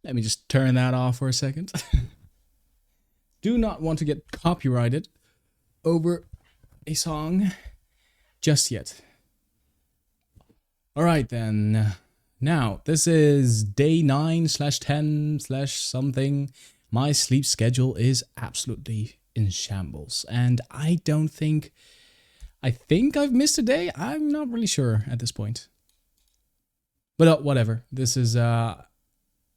Let me just turn that off for a second. Do not want to get copyrighted over a song just yet. Alright then. Now, this is day 9 slash 10 slash something. My sleep schedule is absolutely in shambles. And I think I've missed a day. I'm not really sure at this point. But whatever. This is the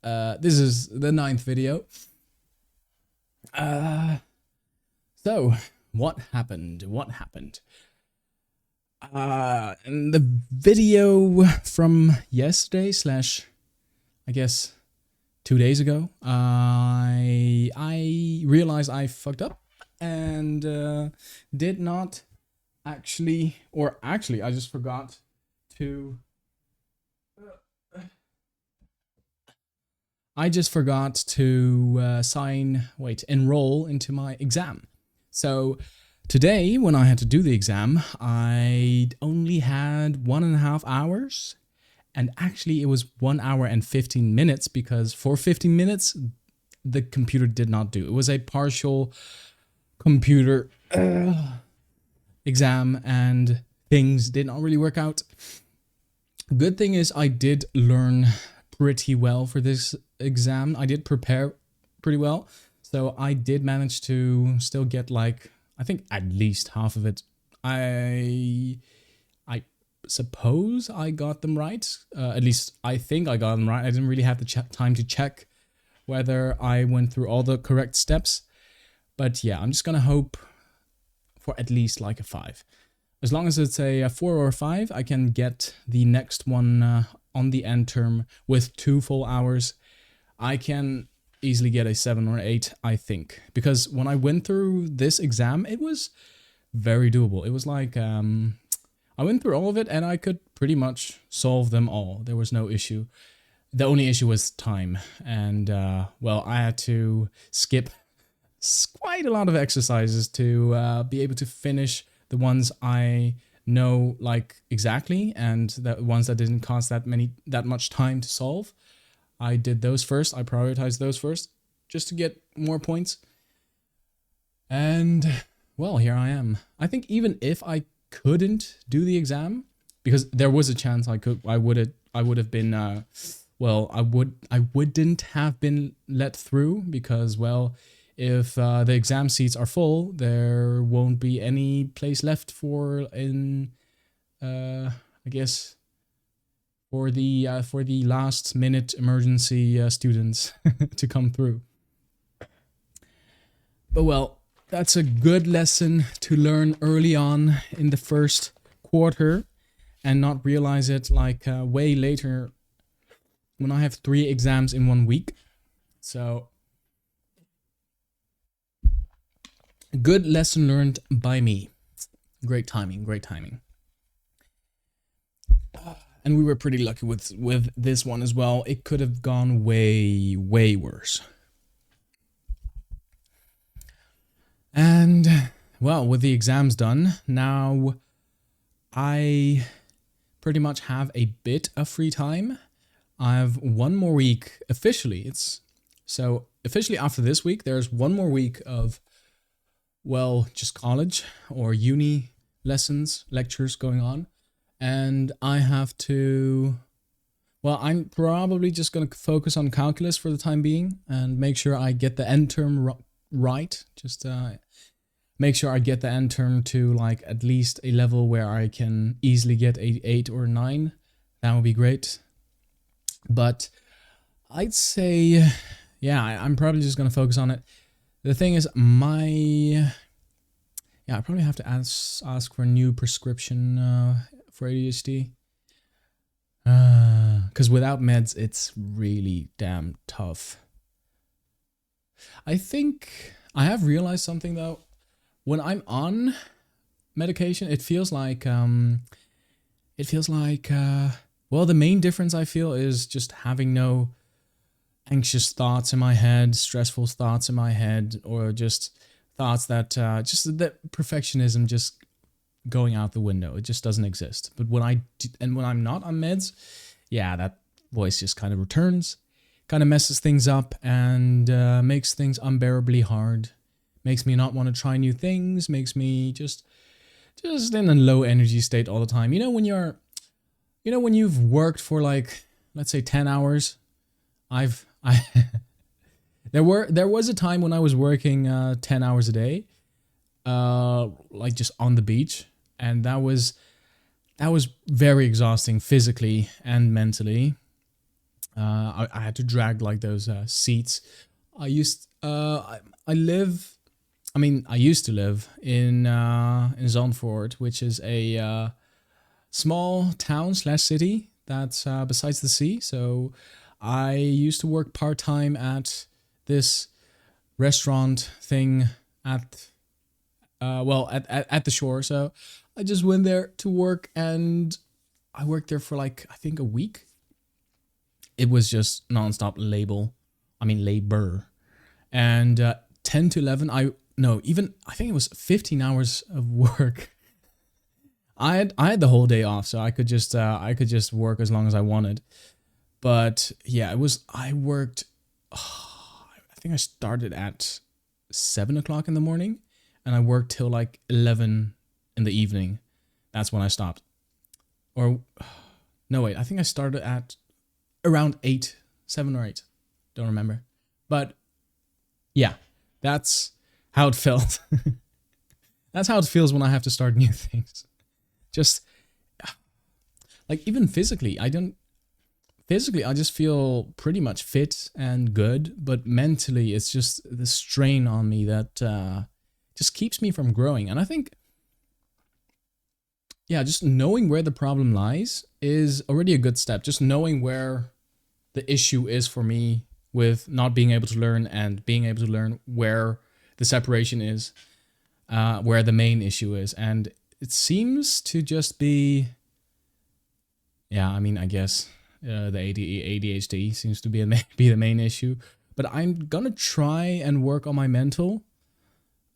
9th video. So what happened? In the video from yesterday slash, I guess, 2 days ago, I realized I fucked up and did not actually, or actually, I just forgot to. Enroll into my exam. So today, when I had to do the exam, I only had 1.5 hours. And actually, it was 1 hour and 15 minutes because for 15 minutes, the computer did not do. It was a partial computer exam and things did not really work out. Good thing is I did learn pretty well for this exam. I did prepare pretty well. So I did manage to still get like, I think at least half of it. I suppose I got them right. At least I think I got them right. I didn't really have the time to check whether I went through all the correct steps. But yeah, I'm just gonna hope for at least like a 5. As long as it's a 4 or a 5, I can get the next one on the end term with 2 full hours. I can easily get a 7 or 8, I think. Because when I went through this exam, it was very doable. It was like, I went through all of it and I could pretty much solve them all. There was no issue. The only issue was time. And, well, I had to skip quite a lot of exercises to be able to finish the ones I know like exactly, and the ones that didn't cost that much time to solve. I did those first. I prioritized those first just to get more points. And well, here I am. I think even if I couldn't do the exam, because there was a chance I would have been well, I wouldn't have been let through because, well, if the exam seats are full, there won't be any place left for I guess for the last minute emergency students to come through. But well, that's a good lesson to learn early on in the first quarter and not realize it like way later when I have 3 exams in 1 week. So good lesson learned by me. Great timing. And we were pretty lucky with this one as well. It could have gone way worse. And well, with the exams done, now I pretty much have a bit of free time. I have 1 more week officially. So officially after this week, there's 1 more week of, well, just college or uni lessons, lectures going on. And I have to, well, I'm probably just going to focus on calculus for the time being and make sure I get the end term right. Just make sure I get the end term to like at least a level where I can easily get a 8 or 9. That would be great. But I'd say, yeah, I'm probably just going to focus on it. The thing is, I probably have to ask for a new prescription for ADHD. Because without meds, it's really damn tough. I think I have realized something though. When I'm on medication, it feels like, well, the main difference I feel is just having no anxious thoughts in my head, stressful thoughts in my head, or just thoughts that, just that perfectionism just going out the window. It just doesn't exist. But when I'm not on meds, yeah, that voice just kind of returns. kind of messes things up and makes things unbearably hard. Makes me not want to try new things. Makes me just in a low energy state all the time. When you've worked for like, let's say 10 hours. I there was a time when I was working 10 hours a day, like just on the beach, and that was very exhausting physically and mentally. I had to drag like those seats. I used I live. I used to live in Zandvoort, which is a small town slash city that's besides the sea. So I used to work part time at this restaurant thing at at the shore. So I just went there to work, and I worked there for like I think a week. It was just nonstop labor, and 10 to 11. I think it was 15 hours of work. I had the whole day off, so I could just work as long as I wanted. But yeah, I worked. I think I started at 7 o'clock in the morning, and I worked till like 11 in the evening. That's when I stopped. Or no, wait. I think I started at around 8, 7 or 8. Don't remember. But yeah, that's how it felt. That's how it feels when I have to start new things. Just like even physically, I just feel pretty much fit and good, but mentally it's just the strain on me that just keeps me from growing. And I think, yeah, just knowing where the problem lies is already a good step. Just knowing where the issue is for me with not being able to learn, and being able to learn where the separation is, where the main issue is. And it seems to just be, yeah, I guess the ADHD seems to be the main issue. But I'm gonna try and work on my mental.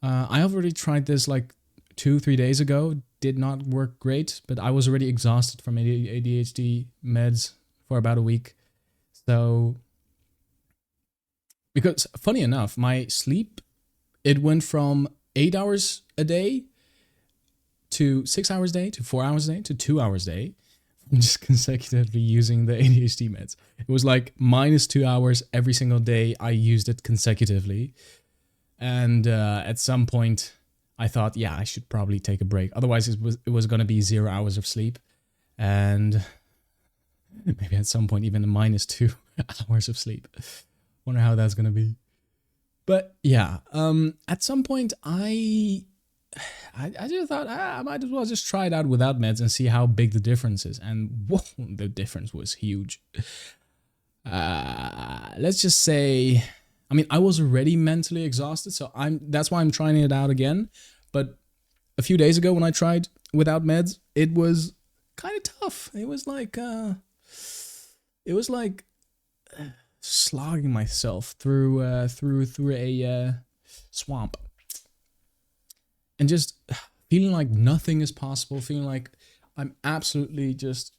I already tried this like 2-3 days ago. Did not work great, but I was already exhausted from ADHD meds for about a week. So, because funny enough, my sleep, it went from 8 hours a day to 6 hours a day to 4 hours a day to 2 hours a day, just consecutively using the ADHD meds. It was like -2 hours every single day I used it consecutively. And at some point I thought, yeah, I should probably take a break. Otherwise it was going to be 0 hours of sleep. And maybe at some point even -2 hours of sleep. Wonder how that's going to be. But yeah, at some point I just thought I might as well just try it out without meds and see how big the difference is. And whoa, the difference was huge. Let's just say, I was already mentally exhausted, so that's why I'm trying it out again. But a few days ago when I tried without meds, it was kind of tough. It was like slogging myself through a swamp. And just feeling like nothing is possible, feeling like I'm absolutely just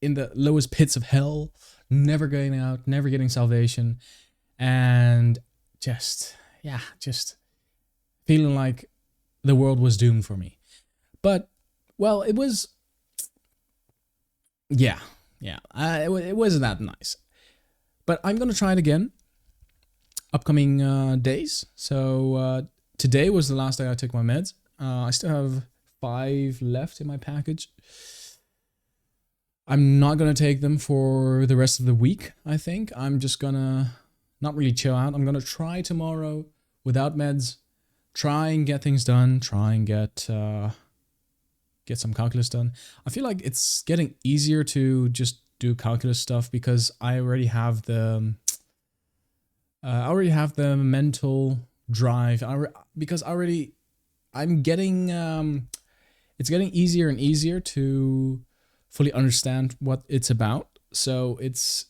in the lowest pits of hell, never getting out, never getting salvation, and just feeling like the world was doomed for me. But, well, it was, it wasn't that nice. But I'm going to try it again upcoming days. So, today was the last day I took my meds. I still have 5 left in my package. I'm not going to take them for the rest of the week, I think. I'm just going to not really chill out. I'm going to try tomorrow without meds. Try and get things done. Try and get some calculus done. I feel like it's getting easier to just do calculus stuff because I already have the mental drive. I'm getting it's getting easier and easier to fully understand what it's about. So it's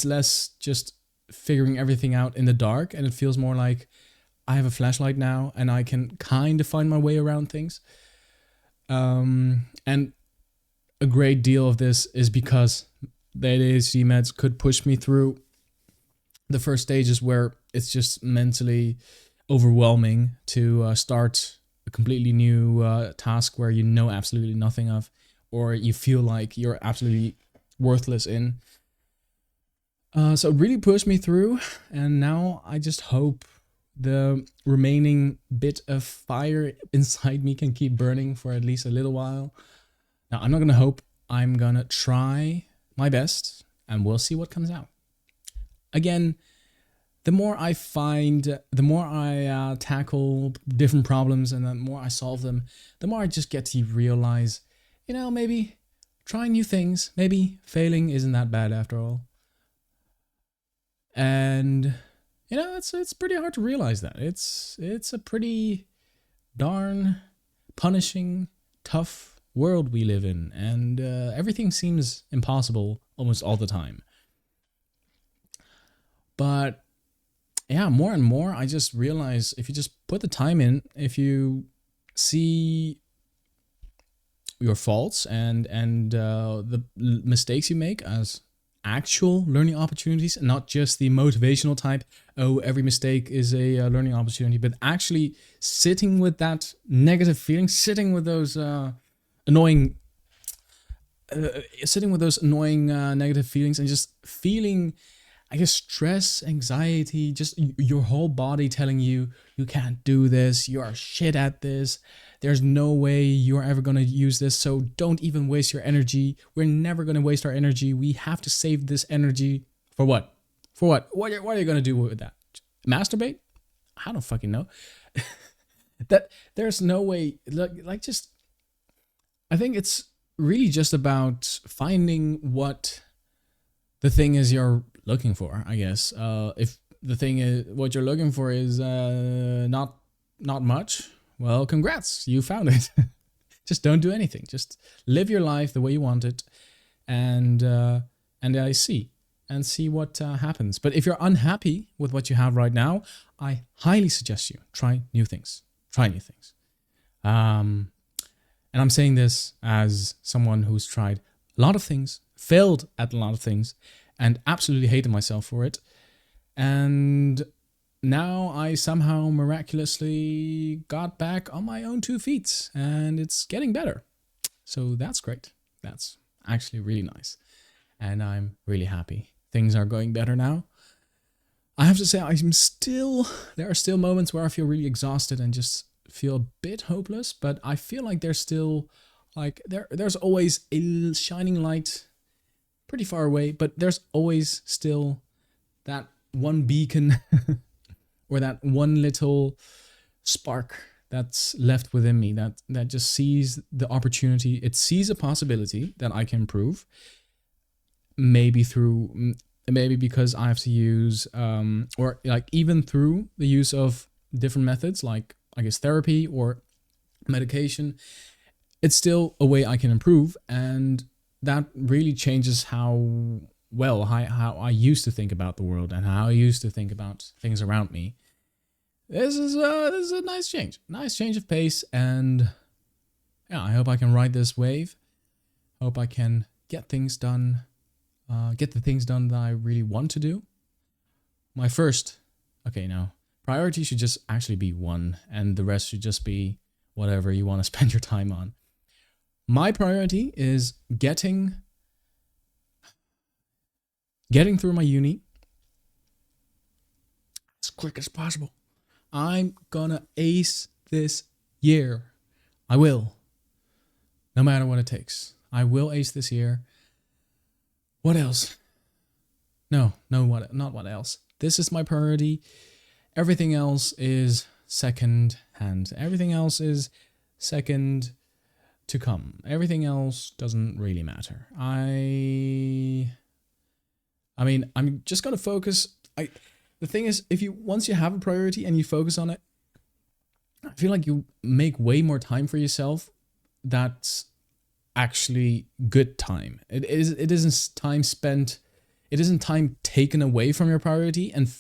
less just figuring everything out in the dark, and it feels more like I have a flashlight now and I can kind of find my way around things. And a great deal of this is because the ADHD meds could push me through the first stages where it's just mentally overwhelming to start a completely new task where you know absolutely nothing of, or you feel like you're absolutely worthless in. So it really pushed me through, and now I just hope the remaining bit of fire inside me can keep burning for at least a little while. Now, I'm not going to hope, I'm going to try my best, and we'll see what comes out. Again, the more I find, the more I tackle different problems and the more I solve them, the more I just get to realize, maybe trying new things, maybe failing isn't that bad after all. And, it's pretty hard to realize that. It's a pretty darn punishing, tough world we live in, and everything seems impossible almost all the time. But yeah, more and more I just realize if you just put the time in, if you see your faults and the mistakes you make as actual learning opportunities, and not just the motivational type, oh, every mistake is a learning opportunity, but actually sitting with that negative feeling, sitting with those annoying negative feelings, and just feeling, I guess, stress, anxiety, just your whole body telling you, you can't do this, you are shit at this, there's no way you're ever going to use this, so don't even waste your energy. We're never going to waste our energy. We have to save this energy. For what? For what? What are you going to do with that? Masturbate? I don't fucking know. That there's no way, like just, I think it's really just about finding what the thing is you're looking for, I guess. If the thing is, what you're looking for is not much, well, congrats, you found it. Just don't do anything. Just live your life the way you want it, and see what happens. But if you're unhappy with what you have right now, I highly suggest you try new things. Try new things. And I'm saying this as someone who's tried a lot of things, failed at a lot of things, and absolutely hated myself for it. And now I somehow miraculously got back on my own 2 feet, and it's getting better. So that's great. That's actually really nice. And I'm really happy. Things are going better now. I have to say, there are still moments where I feel really exhausted and just feel a bit hopeless, but I feel like there's still, there's always a shining light pretty far away, but there's always still that one beacon or that one little spark that's left within me that just sees the opportunity. It sees a possibility that I can improve. Maybe because I have to use, or like even through the use of different methods, like I guess therapy or medication, it's still a way I can improve. And that really changes how I used to think about the world and how I used to think about things around me. This is a nice change of pace, and yeah, I hope I can ride this wave. Hope I can get the things done that I really want to do. My first, priority should just actually be one, and the rest should just be whatever you want to spend your time on. My priority is getting through my uni as quick as possible. I'm gonna ace this year. I will. No matter what it takes. I will ace this year. What else? Not what else. This is my priority. Everything else is second hand. Everything else is second to come. Everything else doesn't really matter. I mean, I'm just gonna focus. The thing is, once you have a priority and you focus on it, I feel like you make way more time for yourself. That's actually good time. It isn't time spent. It isn't time taken away from your priority, and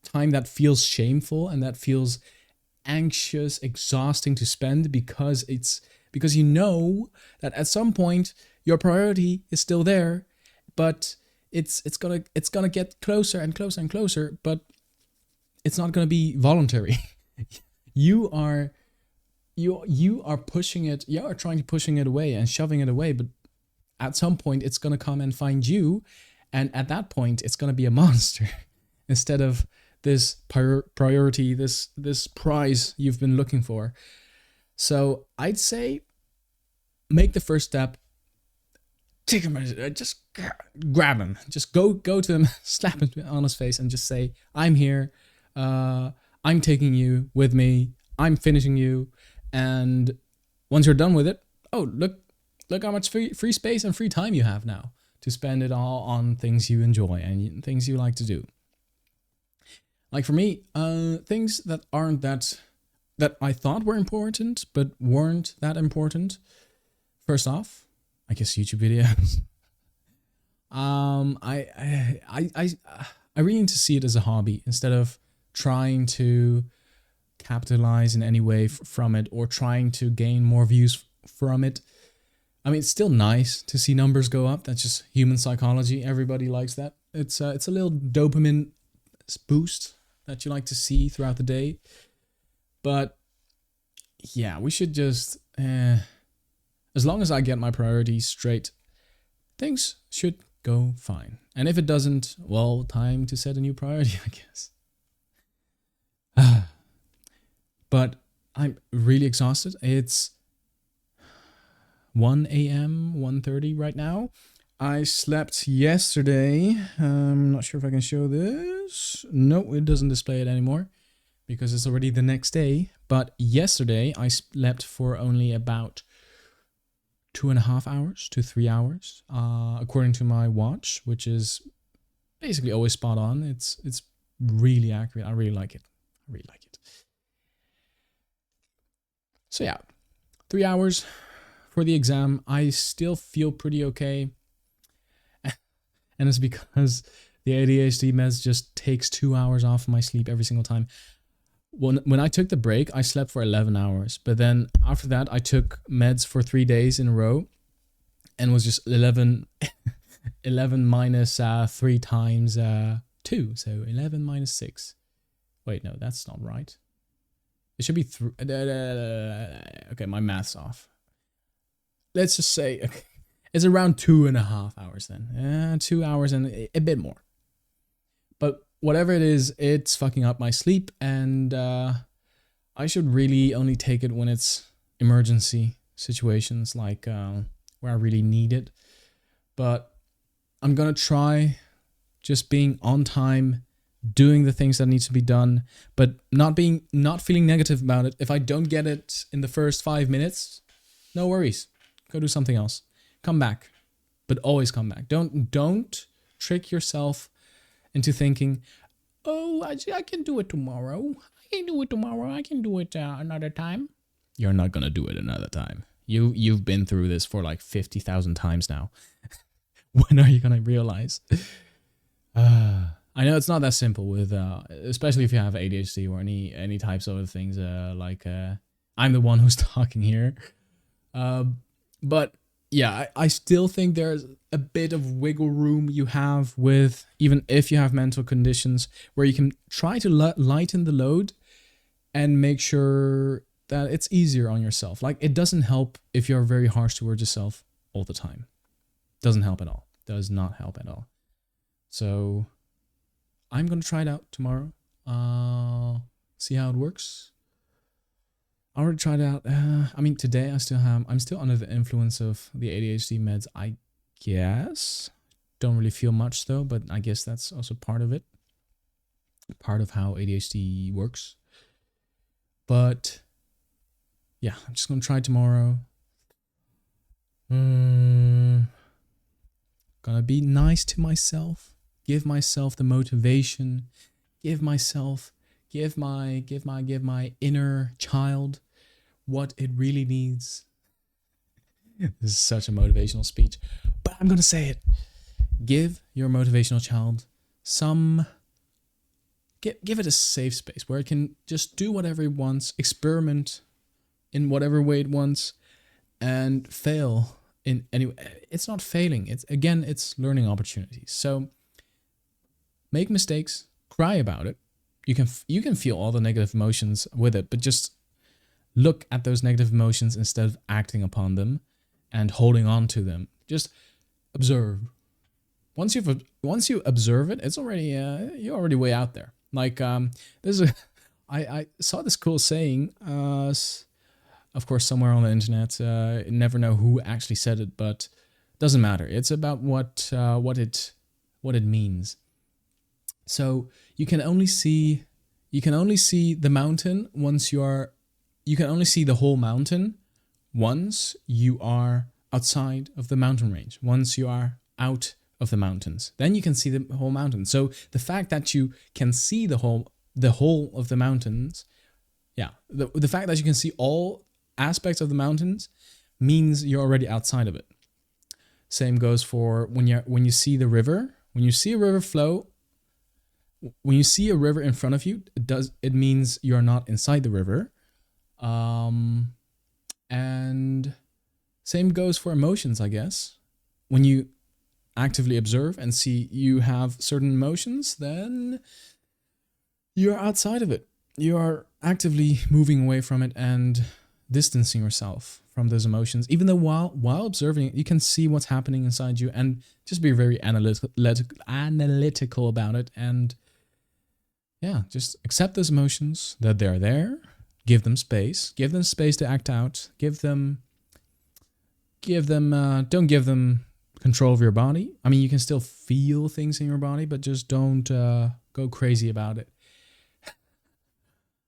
time that feels shameful and that feels anxious, exhausting to spend because you know that at some point your priority is still there, but it's gonna get closer and closer and closer, but it's not gonna be voluntary. you are you are pushing it, you are trying to pushing it away and shoving it away, but at some point it's gonna come and find you, and at that point it's gonna be a monster instead of this priority, this prize you've been looking for. So I'd say make the first step. Take him, just grab him. Just go to him, slap him on his face, and just say, "I'm here. I'm taking you with me. I'm finishing you." And once you're done with it, oh look how much free space and free time you have now to spend it all on things you enjoy and things you like to do. Like for me, things that aren't that I thought were important but weren't that important. First off, I guess YouTube videos. I really need to see it as a hobby instead of trying to capitalize in any way from it or trying to gain more views from it. I mean, it's still nice to see numbers go up. That's just human psychology. Everybody likes that. It's a little dopamine boost that you like to see throughout the day. But yeah, we should just, as long as I get my priorities straight, things should go fine. And if it doesn't, well, time to set a new priority, I guess. But I'm really exhausted. It's 1 a.m., 1:30 right now. I slept yesterday. I'm not sure if I can show this. No, it doesn't display it anymore because it's already the next day. But yesterday I slept for only about 2.5 hours to 3 hours, according to my watch, which is basically always spot on. It's really accurate. I really like it. So yeah, 3 hours for the exam. I still feel pretty okay. And it's because the ADHD meds just takes 2 hours off my sleep every single time. When I took the break, I slept for 11 hours. But then after that, I took meds for 3 days in a row and was just 11 minus 3 times 2. So 11 minus 6. Wait, no, that's not right. It should be 3. Okay, my math's off. Let's just say, okay, it's around 2.5 hours then. 2 hours and a bit more. But whatever it is, it's fucking up my sleep, and I should really only take it when it's emergency situations, like where I really need it. But I'm gonna try just being on time, doing the things that needs to be done, but not feeling negative about it. If I don't get it in the first 5 minutes, no worries. Go do something else. Come back, but always come back. Don't trick yourself into thinking, oh, I can do it tomorrow. I can do it another time. You're not gonna do it another time. You've been through this for like 50,000 times now. When are you gonna realize? I know it's not that simple with, especially if you have ADHD or any types of other things. I'm the one who's talking here, but yeah, I still think there's a bit of wiggle room you have with, even if you have mental conditions, where you can try to lighten the load and make sure that it's easier on yourself. Like, it doesn't help if you're very harsh towards yourself all the time. Doesn't help at all. Does not help at all. So I'm going to try it out tomorrow. See how it works. I already tried it out. I mean, today I'm still under the influence of the ADHD meds, I guess. Don't really feel much though, but I guess that's also part of it. Part of how ADHD works. But yeah, I'm just going to try tomorrow. Gonna be nice to myself. Give myself the motivation. Give my inner child what it really needs. This is such a motivational speech, but I'm gonna say it. Give your motivational child give it a safe space where it can just do whatever it wants, experiment in whatever way it wants, and fail in anyway, it's not failing. It's learning opportunities. So make mistakes, cry about it. You can feel all the negative emotions with it, but just look at those negative emotions instead of acting upon them and holding on to them. Just observe. Once you observe it, it's already you're already way out there. Like there's a I saw this cool saying, of course somewhere on the internet. Never know who actually said it, but doesn't matter. It's about what it means. So you can only see the mountain once you can only see the whole mountain once you are outside of the mountain range. Once you are out of the mountains, then you can see the whole mountain. So the fact that you can see the whole of the mountains, yeah, the fact that you can see all aspects of the mountains means you're already outside of it. Same goes for when you see the river. When you see a river flow, when you see a river in front of you, it means you're not inside the river. And same goes for emotions, I guess. When you actively observe and see you have certain emotions, then you're outside of it. You are actively moving away from it and distancing yourself from those emotions. Even though while observing it, you can see what's happening inside you and just be very analytical about it. And yeah, just accept those emotions, that they're there. Give them space. Give them space to act out. Don't give them control of your body. I mean, you can still feel things in your body, but just don't go crazy about it.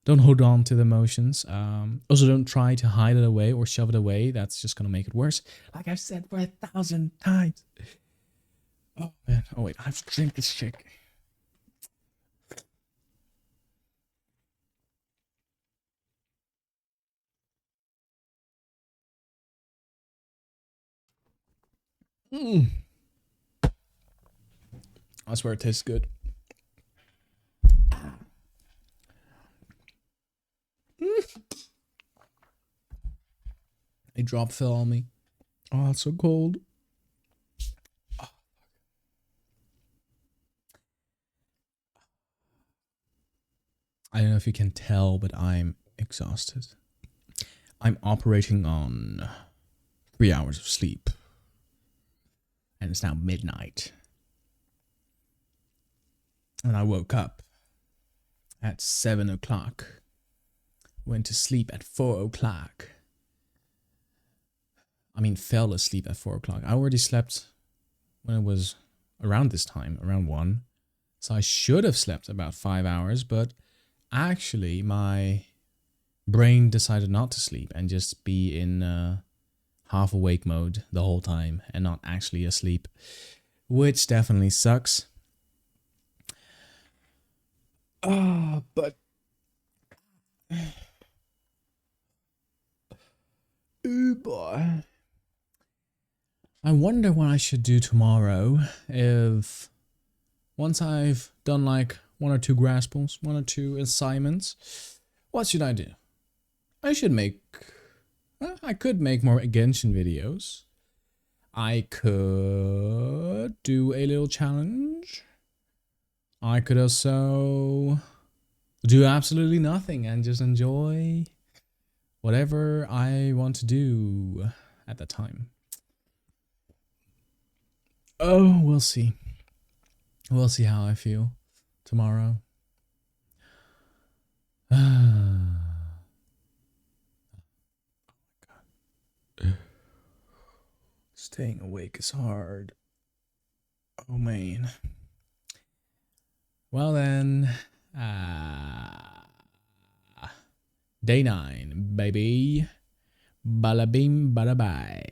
Don't hold on to the emotions. Also, don't try to hide it away or shove it away. That's just going to make it worse. Like I've said for 1,000 times. Oh, man. Oh, wait. I have to drink this shake. I swear it tastes good. A drop fell on me. Oh, it's so cold. I don't know if you can tell, but I'm exhausted. I'm operating on 3 hours of sleep. And it's now midnight. And I woke up at 7 o'clock. Went to sleep at 4 o'clock. I mean, fell asleep at 4 o'clock. I already slept when it was around this time, around 1. So I should have slept about 5 hours, but actually my brain decided not to sleep and just be in half awake mode the whole time and not actually asleep, which definitely sucks. But oh boy. I wonder what I should do tomorrow if once I've done like 1 or 2 grasples, 1 or 2 assignments, what should I do? I could make more Genshin videos. I could do a little challenge. I could also do absolutely nothing and just enjoy whatever I want to do at that time. Oh, we'll see. We'll see how I feel tomorrow. Oh my god. Staying awake is hard. Oh man. Well then, day 9, baby. Bada bing, bada bye.